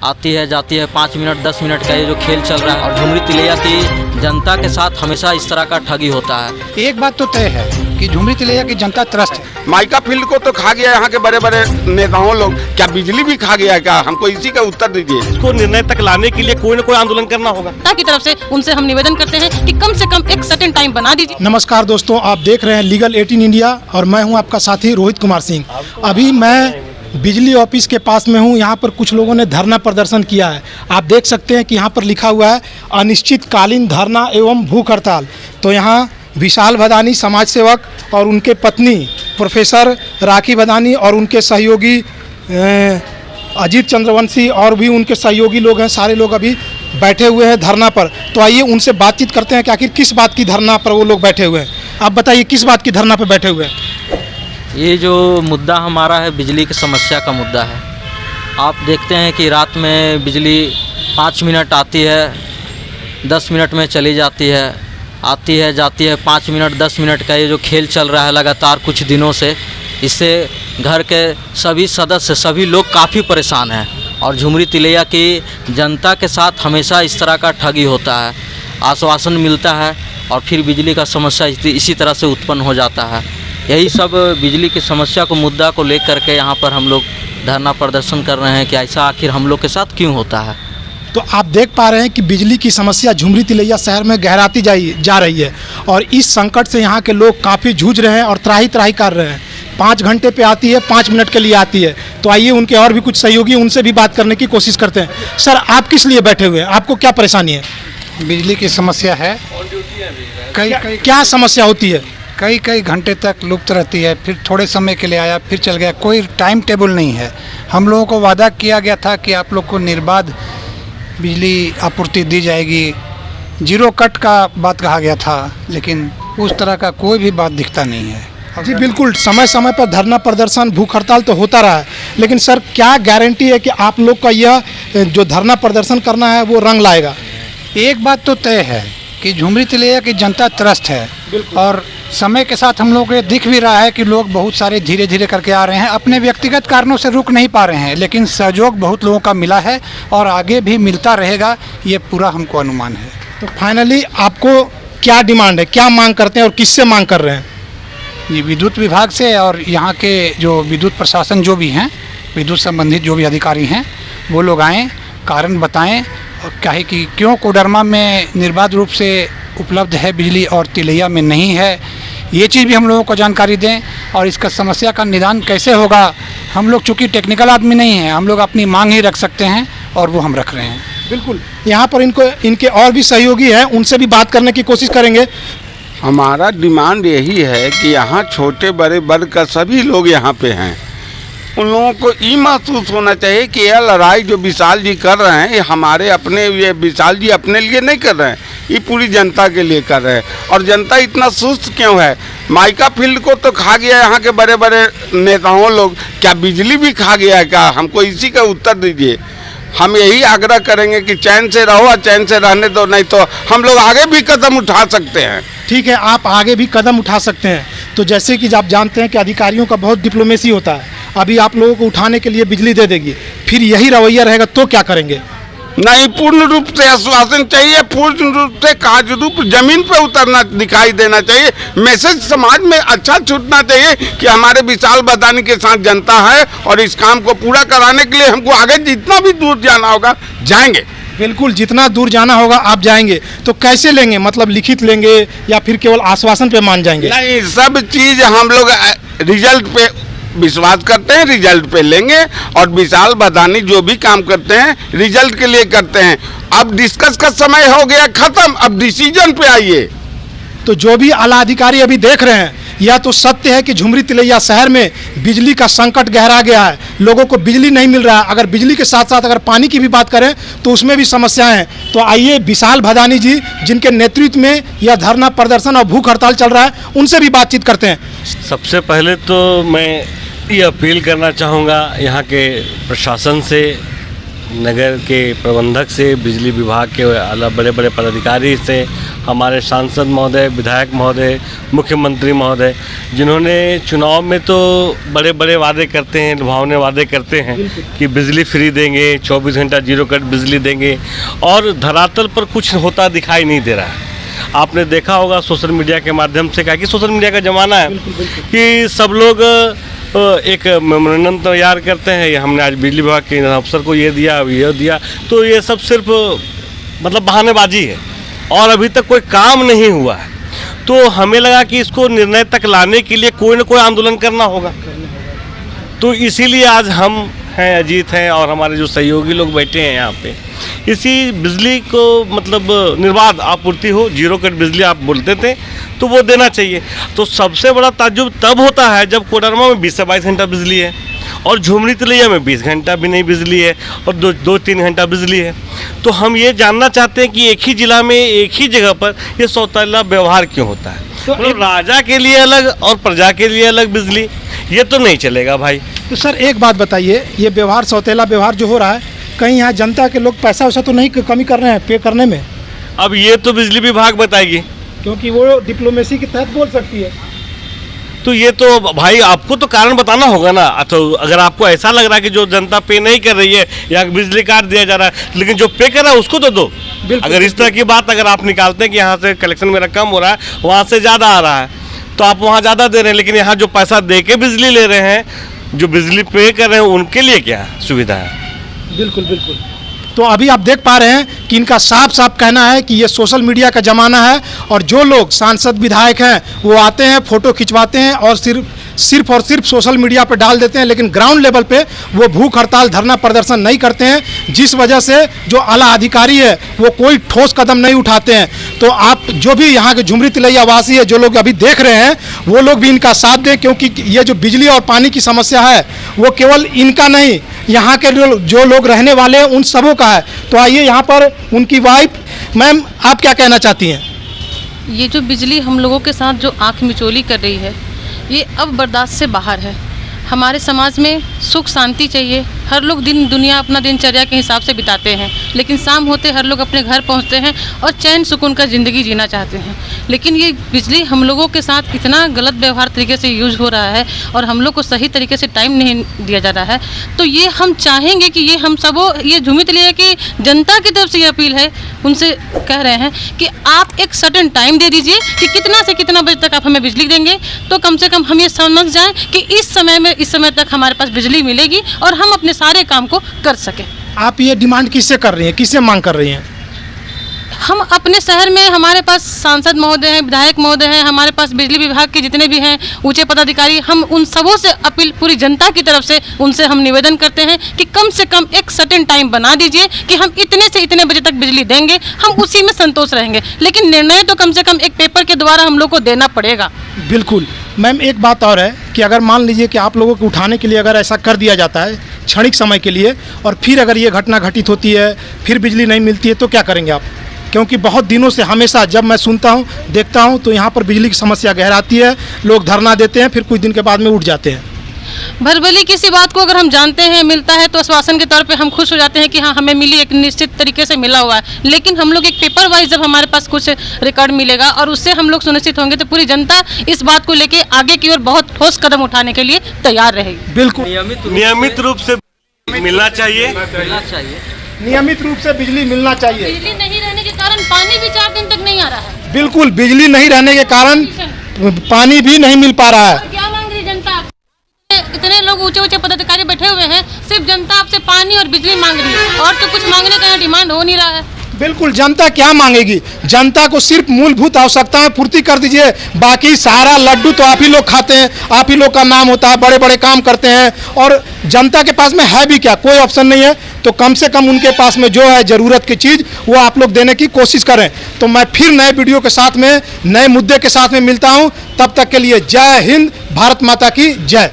आती है जाती है, 5 मिनट 10 मिनट का ये जो खेल चल रहा है। और झुमरी तिलैया की जनता के साथ हमेशा इस तरह का ठगी होता है। एक बात तो तय है कि झुमरी तिलैया की जनता त्रस्त है। माइका फील्ड को तो खा गया यहाँ के बड़े बड़े नेताओं लोग, क्या बिजली भी खा गया क्या? हमको इसी का उत्तर दीजिए। इसको निर्णय तक लाने के लिए कोई न कोई आंदोलन करना होगा। की तरफ से उनसे हम निवेदन करते हैं कि कम से कम एक सर्टेन टाइम बना दीजिए। नमस्कार दोस्तों, आप देख रहे हैं लीगल 18 इंडिया और मैं हूं आपका साथी रोहित कुमार सिंह। अभी मैं बिजली ऑफिस के पास में हूं। यहां पर कुछ लोगों ने धरना प्रदर्शन किया है। आप देख सकते हैं कि यहां पर लिखा हुआ है अनिश्चितकालीन धरना एवं भूख हड़ताल। तो यहां विशाल भदानी समाज सेवक और उनके पत्नी प्रोफेसर राखी भदानी और उनके सहयोगी अजीत चंद्रवंशी और भी उनके सहयोगी लोग हैं, सारे लोग अभी बैठे हुए हैं धरना पर। तो आइए उनसे बातचीत करते हैं कि आखिर किस बात की धरना पर वो लोग बैठे हुए हैं। आप बताइए किस बात की धरना पर बैठे हुए हैं? ये जो मुद्दा हमारा है बिजली की समस्या का मुद्दा है। आप देखते हैं कि रात में बिजली 5 मिनट आती है, 10 मिनट में चली जाती है, आती है जाती है, 5 मिनट 10 मिनट का ये जो खेल चल रहा है लगातार कुछ दिनों से, इससे घर के सभी सदस्य सभी लोग काफ़ी परेशान हैं। और झुमरी तिलैया की जनता के साथ हमेशा इस तरह का ठगी होता है। आश्वासन मिलता है और फिर बिजली का समस्या इसी तरह से उत्पन्न हो जाता है। यही सब बिजली की समस्या को मुद्दा को लेकर के यहाँ पर हम लोग धरना प्रदर्शन कर रहे हैं कि ऐसा आखिर हम लोग के साथ क्यों होता है। तो आप देख पा रहे हैं कि बिजली की समस्या झुमरी तिलैया शहर में गहराती जा रही है और इस संकट से यहाँ के लोग काफ़ी जूझ रहे हैं और त्राही त्राही कर रहे हैं। 5 घंटे पे आती है, 5 मिनट के लिए आती है। तो आइए उनके और भी कुछ सहयोगी उनसे भी बात करने की कोशिश करते हैं। सर, आप किस लिए बैठे हुए हैं? आपको क्या परेशानी है? बिजली की समस्या है। क्या समस्या होती है? कई घंटे तक लुप्त रहती है, फिर थोड़े समय के लिए आया फिर चल गया, कोई टाइम टेबल नहीं है। हम लोगों को वादा किया गया था कि आप लोग को निर्बाध बिजली आपूर्ति दी जाएगी, 0 कट का बात कहा गया था, लेकिन उस तरह का कोई भी बात दिखता नहीं है। जी बिल्कुल, समय समय पर धरना प्रदर्शन भूख हड़ताल तो होता रहा है, लेकिन सर क्या गारंटी है कि आप लोग का यह जो धरना प्रदर्शन करना है वो रंग लाएगा? एक बात तो तय है कि झुमरी तिलैया की जनता त्रस्त है और समय के साथ हम लोग को दिख भी रहा है कि लोग बहुत सारे धीरे धीरे करके आ रहे हैं। अपने व्यक्तिगत कारणों से रुक नहीं पा रहे हैं, लेकिन सहयोग बहुत लोगों का मिला है और आगे भी मिलता रहेगा, ये पूरा हमको अनुमान है। तो फाइनली आपको क्या डिमांड है, क्या मांग करते हैं और किससे मांग कर रहे हैं? ये विद्युत विभाग से और यहाँ के जो विद्युत प्रशासन जो भी हैं, विद्युत संबंधित जो भी अधिकारी हैं, वो लोग आएँ, कारण बताएं और कहे कि क्यों कोडरमा में निर्बाध रूप से उपलब्ध है बिजली और तिलैया में नहीं है। ये चीज़ भी हम लोगों को जानकारी दें और इसका समस्या का निदान कैसे होगा। हम लोग चूँकि टेक्निकल आदमी नहीं हैं, हम लोग अपनी मांग ही रख सकते हैं और वो हम रख रहे हैं। बिल्कुल, यहाँ पर इनके और भी सहयोगी हैं, उनसे भी बात करने की कोशिश करेंगे। हमारा डिमांड यही है कि यहाँ छोटे बड़े वर्ग का सभी लोग यहाँ पे हैं। उन लोगों को ये महसूस होना चाहिए कि यह लड़ाई जो विशाल जी कर रहे हैं, ये हमारे अपने, ये विशाल जी अपने लिए नहीं कर रहे हैं, ये पूरी जनता के लिए कर रहे हैं। और जनता इतना सुस्त क्यों है? माइका फील्ड को तो खा गया यहाँ के बड़े बड़े नेताओं लोग, क्या बिजली भी खा गया क्या? हमको इसी का उत्तर दीजिए। हम यही आग्रह करेंगे कि चैन से रहो और चैन से रहने दो, नहीं तो हम लोग आगे भी कदम उठा सकते हैं। ठीक है, आप आगे भी कदम उठा सकते हैं। तो जैसे कि आप जानते हैं कि अधिकारियों का बहुत डिप्लोमेसी होता है। अभी आप लोगों को उठाने के लिए बिजली दे देगी, फिर यही रवैया रहेगा तो क्या करेंगे? नहीं, पूर्ण रूप से आश्वासन चाहिए, पूर्ण रूप से कार्य रूप जमीन पे उतरना दिखाई देना चाहिए। मैसेज समाज में अच्छा छूटना चाहिए कि हमारे विशाल भदानी के साथ जनता है और इस काम को पूरा कराने के लिए हमको आगे जितना भी दूर जाना होगा जाएंगे। बिल्कुल, जितना दूर जाना होगा आप जाएंगे। तो कैसे लेंगे, मतलब लिखित लेंगे या फिर केवल आश्वासन पे मान जाएंगे? नहीं, सब चीज़ हम लोग रिजल्ट पे विश्वास करते हैं, रिजल्ट पे लेंगे। और विशाल भदानी जो भी काम करते हैं रिजल्ट के लिए करते हैं। अब डिस्कस का समय हो गया खत्म, अब डिसीजन पे आइए। तो जो भी आला अधिकारी अभी देख रहे हैं, यह तो सत्य है कि झुमरी तिलैया शहर में बिजली का संकट गहरा गया है। लोगों को बिजली नहीं मिल रहा है। अगर बिजली के साथ साथ अगर पानी की भी बात करें तो उसमें भी समस्याएं हैं। तो आइए विशाल भदानी जी, जिनके नेतृत्व में यह धरना प्रदर्शन और भूख हड़ताल चल रहा है, उनसे भी बातचीत करते हैं। सबसे पहले तो मैं ये अपील करना चाहूँगा यहाँ के प्रशासन से नगर के प्रबंधक से, बिजली विभाग के अलग बड़े बड़े पदाधिकारी से, हमारे सांसद महोदय, विधायक महोदय, मुख्यमंत्री महोदय, जिन्होंने चुनाव में तो बड़े बड़े वादे करते हैं, लुभावने वादे करते हैं कि बिजली फ्री देंगे, 24 घंटा जीरो कट बिजली देंगे, और धरातल पर कुछ होता दिखाई नहीं दे रहा है। आपने देखा होगा सोशल मीडिया के माध्यम से, क्या कि सोशल मीडिया का ज़माना है कि सब लोग एक मेमोरेंडम तैयार करते हैं, ये हमने आज बिजली विभाग के अफसर को ये दिया, तो ये सब सिर्फ मतलब बहानेबाजी है और अभी तक कोई काम नहीं हुआ है। तो हमें लगा कि इसको निर्णय तक लाने के लिए कोई ना कोई आंदोलन करना होगा, तो इसीलिए आज हम हैं, अजीत हैं और हमारे जो सहयोगी लोग बैठे हैं यहाँ पे, इसी बिजली को मतलब निर्बाध आपूर्ति हो, जीरो कट बिजली आप बोलते थे तो वो देना चाहिए। तो सबसे बड़ा ताज्जुब तब होता है जब कोडरमा में 20 से 22 घंटा बिजली है और झुमरी तिलैया में 20 घंटा भी नहीं बिजली है और 2-3 घंटा बिजली है। तो हम ये जानना चाहते हैं कि एक ही ज़िला में एक ही जगह पर ये सौतेला व्यवहार क्यों होता है। तो राजा के लिए अलग और प्रजा के लिए अलग बिजली, ये तो नहीं चलेगा भाई। तो सर एक बात बताइए, ये व्यवहार सौतेला व्यवहार जो हो रहा है, कहीं यहाँ जनता के लोग पैसा वैसा तो नहीं कमी कर रहे हैं पे करने में? अब ये तो बिजली विभाग बताएगी, क्योंकि वो डिप्लोमेसी के तहत बोल सकती है। तो ये तो भाई आपको तो कारण बताना होगा ना। तो अगर आपको ऐसा लग रहा है कि जो जनता पे नहीं कर रही है या बिजली काट दिया जा रहा है, लेकिन जो पे कर रहा है उसको तो दो। अगर इस तरह की बात अगर आप निकालते हैं कि यहाँ से कलेक्शन मेरा कम हो रहा है, वहाँ से ज़्यादा आ रहा है, तो आप वहाँ ज़्यादा दे रहे हैं, लेकिन यहाँ जो पैसा दे के बिजली ले रहे हैं, जो बिजली पे कर रहे हैं, उनके लिए क्या सुविधा है? बिल्कुल बिल्कुल। तो अभी आप देख पा रहे हैं कि इनका साफ साफ कहना है कि ये सोशल मीडिया का ज़माना है और जो लोग सांसद विधायक हैं वो आते हैं, फ़ोटो खिंचवाते हैं और सिर्फ और सिर्फ सोशल मीडिया पे डाल देते हैं, लेकिन ग्राउंड लेवल पे वो भूख हड़ताल धरना प्रदर्शन नहीं करते हैं, जिस वजह से जो आला अधिकारी है वो कोई ठोस कदम नहीं उठाते हैं। तो आप जो भी यहाँ के झुमरी तिलैया वासी है, जो लोग अभी देख रहे हैं, वो लोग भी इनका साथ दें, क्योंकि ये जो बिजली और पानी की समस्या है वो केवल इनका नहीं, यहाँ के जो लोग रहने वाले हैं उन सबों का है। तो आइए यहाँ पर उनकी वाइफ, मैम आप क्या कहना चाहती हैं? ये जो बिजली हम लोगों के साथ जो आँख मिचोली कर रही है, ये अब बर्दाश्त से बाहर है। हमारे समाज में सुख शांति चाहिए। हर लोग दिन दुनिया अपना दिनचर्या के हिसाब से बिताते हैं, लेकिन शाम होते हर लोग अपने घर पहुंचते हैं और चैन सुकून का ज़िंदगी जीना चाहते हैं। लेकिन ये बिजली हम लोगों के साथ इतना गलत व्यवहार तरीके से यूज़ हो रहा है और हम लोग को सही तरीके से टाइम नहीं दिया जा रहा है। तो ये हम चाहेंगे कि ये हम सबों, ये झूमी तिलैया की जनता की तरफ से ये अपील है, उनसे कह रहे हैं कि आप एक सर्टेन टाइम दे दीजिए कि कितना से कितना बजे तक आप हमें बिजली देंगे, तो कम से कम हम ये समझ जाएँ कि इस समय तक हमारे पास बिजली मिलेगी और हम अपने सारे काम को कर सकें। आप ये डिमांड किससे कर रही हैं, किससे मांग कर रही हैं? हम अपने शहर में, हमारे पास सांसद महोदय हैं, विधायक महोदय हैं, हमारे पास बिजली विभाग के जितने भी हैं ऊंचे पदाधिकारी, हम उन सबों से अपील, पूरी जनता की तरफ से उनसे हम निवेदन करते हैं कि कम से कम एक सर्टेन टाइम बना दीजिए कि हम इतने से इतने बजे तक बिजली देंगे, हम उसी में संतोष रहेंगे। लेकिन निर्णय तो कम से कम एक पेपर के द्वारा हम लोग को देना पड़ेगा। बिल्कुल मैम, एक बात और है कि अगर मान लीजिए कि आप लोगों को उठाने के लिए अगर ऐसा कर दिया जाता है क्षणिक समय के लिए, और फिर अगर ये घटना घटित होती है, फिर बिजली नहीं मिलती है, तो क्या करेंगे आप? क्योंकि बहुत दिनों से हमेशा जब मैं सुनता हूँ, देखता हूँ, तो यहाँ पर बिजली की समस्या गहराती है, लोग धरना देते हैं, फिर कुछ दिन के बाद में उठ जाते हैं। भरभली किसी बात को अगर हम जानते हैं, मिलता है, तो आश्वासन के तौर पे हम खुश हो जाते हैं कि हाँ हमें मिली, एक निश्चित तरीके से मिला हुआ है। लेकिन हम लोग एक पेपर वाइज जब हमारे पास कुछ रिकॉर्ड मिलेगा और उससे हम लोग सुनिश्चित होंगे, तो पूरी जनता इस बात को लेके आगे की ओर बहुत ठोस कदम उठाने के लिए तैयार रहेगी। बिल्कुल नियमित रूप से मिलना चाहिए। नियमित रूप से बिजली मिलना चाहिए। बिजली नहीं रहने के कारण पानी भी 4 दिन तक नहीं आ रहा है। बिल्कुल, बिजली नहीं रहने के कारण पानी भी नहीं मिल पा रहा है। क्या मांग रही जनता? इतने लोग ऊंचे पदाधिकारी बैठे हुए हैं, सिर्फ जनता आपसे पानी और बिजली मांग रही है, और तो कुछ मांगने का डिमांड हो नहीं रहा है। बिल्कुल, जनता क्या मांगेगी? जनता को सिर्फ मूलभूत आवश्यकताएं पूर्ति कर दीजिए, बाकी सारा लड्डू तो आप ही लोग खाते हैं, आप ही लोग का नाम होता है, बड़े बड़े काम करते हैं, और जनता के पास में है भी क्या? कोई ऑप्शन नहीं है। तो कम से कम उनके पास में जो है ज़रूरत की चीज़, वो आप लोग देने की कोशिश करें। तो मैं फिर नए वीडियो के साथ में, नए मुद्दे के साथ में मिलता हूँ। तब तक के लिए जय हिंद, भारत माता की जय।